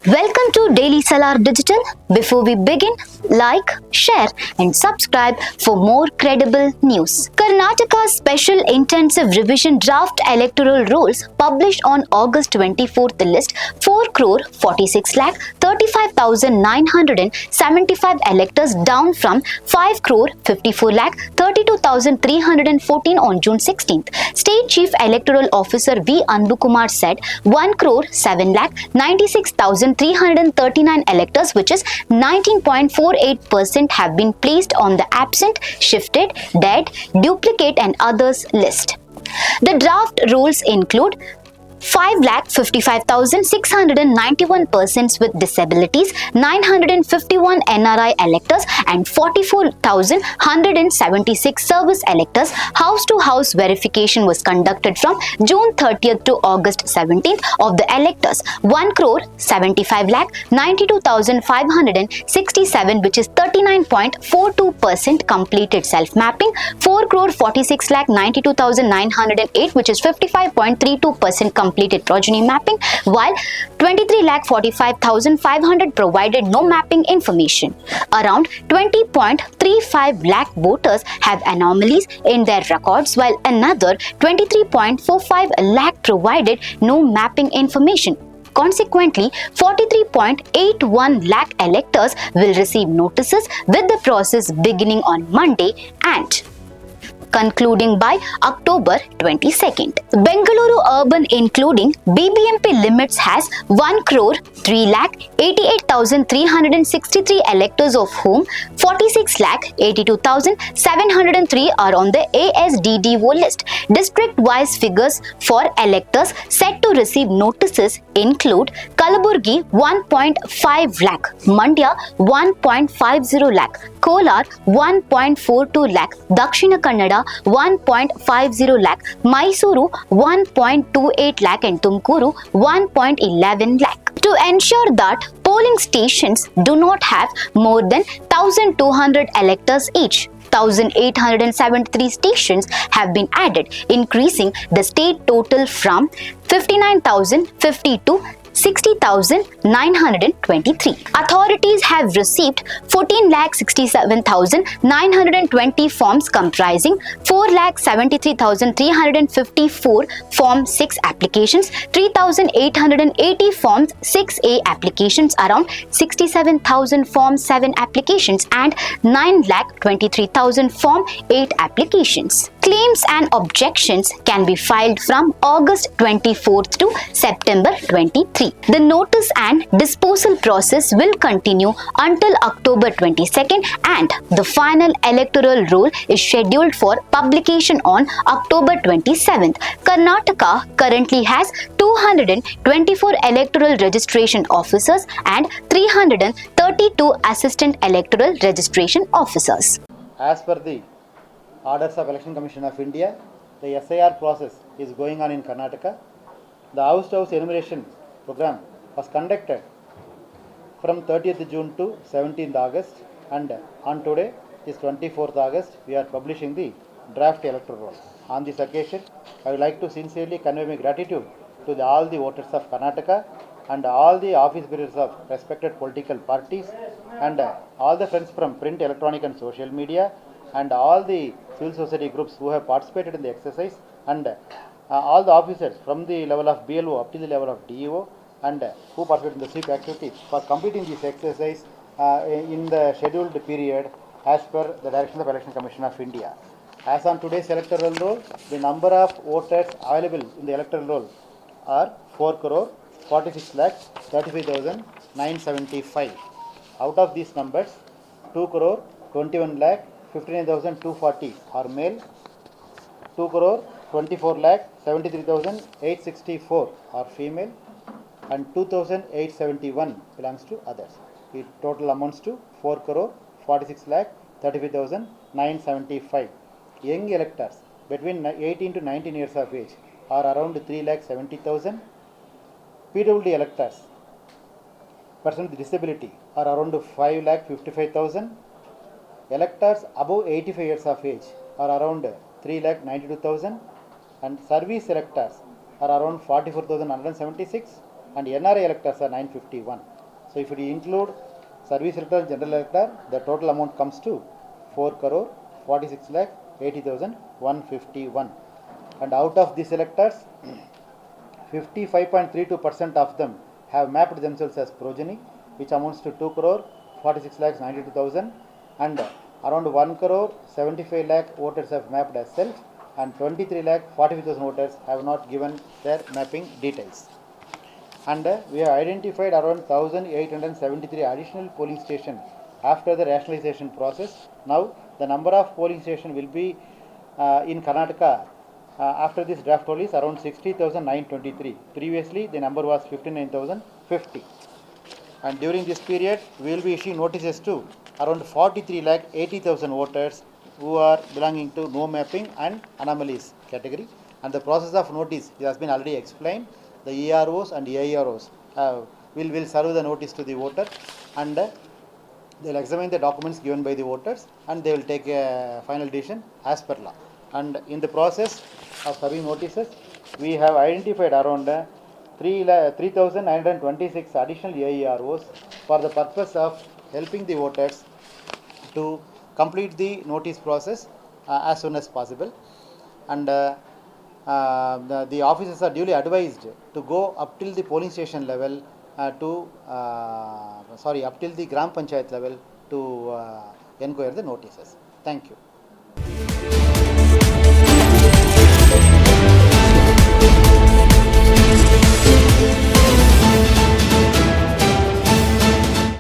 Welcome to Daily Salar Digital. Before we begin, like, share and subscribe for more credible news. Karnataka Special Intensive Revision Draft Electoral Rolls published on August 24th list 4 crore 46 lakh 35,975 electors down from 5 crore 54 lakh 32,314 on June 16th. State Chief Electoral Officer V. Anbukumar said 1 crore 7 lakh 96,339 electors, which is 19.48%, have been placed on the absent, shifted, dead, duplicate and others list. The draft rolls include 5,55,691 persons with disabilities, 951 NRI electors and 44,176 service electors. House-to-house verification was conducted from June 30th to August 17th of the electors. 1 crore 75 lakh 92,567, which is 39.42% completed self-mapping. 4 crore 46 lakh 92,908, which is 55.32% completed progeny mapping, while 23,45,500 provided no mapping information. Around 20.35 lakh voters have anomalies in their records, while another 23.45 lakh provided no mapping information. Consequently, 43.81 lakh electors will receive notices, with the process beginning on Monday and concluding by October 22nd. Bengaluru Urban, including BBMP limits, has 1 crore 3 lakh 88,363 electors, of whom 46 lakh 82,703 are on the ASDDO list. District-wise figures for electors set to receive notices include Kalaburagi 1.5 lakh, Mandya 1.50 lakh, Kolar 1.42 lakh, Dakshina Kannada 1.50 lakh, Mysuru 1.28 lakh and Tumakuru 1.11 lakh. To ensure that polling stations do not have more than 1,200 electors each, 1,873 stations have been added, increasing the state total from 59,050 to 60,923. Authorities have received 14,67,920 forms comprising 4,73,354 Form 6 applications, 3,880 Forms 6A applications, around 67,000 Form 7 applications and 9,23,000 Form 8 applications. Claims and objections can be filed from August 24th to September 23. The notice and disposal process will continue until October 22nd, and the final electoral roll is scheduled for publication on October 27th. Karnataka currently has 224 electoral registration officers and 332 assistant electoral registration officers. As per the orders of Election Commission of India, the SIR process is going on in Karnataka. The house-to-house enumeration program was conducted from 30th June to 17th August, and on today is 24th August, we are publishing the draft electoral roll. On this occasion, I would like to sincerely convey my gratitude to all the voters of Karnataka and all the office bearers of respected political parties and all the friends from print, electronic and social media and all the civil society groups who have participated in the exercise, and all the officers from the level of BLO up to the level of DEO and who participated in the sweep activities for completing this exercise in the scheduled period as per the direction of Election Commission of India. As on today's electoral roll, the number of voters available in the electoral roll are 4 crore 46 lakh 35,975. Out of these numbers, 2 crore 21 lakh 59,240 are male, 2 crore 24 lakh 73,864 are female, and 2,871 belongs to others. The total amounts to 4 crore 46 lakh 35,975. Young electors between 18 to 19 years of age are around 3 lakh 70,000. PWD electors, persons with disability, are around 5 lakh 55,000. Electors above 85 years of age are around 3 lakh 92,000, and service electors are around 44,176, and NRI electors are 951. So if we include service elector and general elector, the total amount comes to 4 crore 46 lakh 80,151. And out of these electors, 55.32% of them have mapped themselves as progeny, which amounts to 2 crore 46 lakhs 92,000, and around 1 crore 75 lakh voters have mapped as self, and 23 lakh 45,000 voters have not given their mapping details. And we have identified around 1,873 additional polling stations after the rationalization process. Now the number of polling stations will be in Karnataka after this draft poll is around 60,923. Previously the number was 59,050. And during this period we will be issuing notices to around 43 lakh 80,000 voters who are belonging to no mapping and anomalies category. And the process of notice has been already explained. The EROs and AEROs will serve the notice to the voter, and they will examine the documents given by the voters, and they will take a final decision as per law. And in the process of serving notices, we have identified around 3,926 additional AEROs for the purpose of helping the voters to complete the notice process as soon as possible. And the officers are duly advised to go up till the polling station level up till the Gram Panchayat level to enquire the notices. Thank you.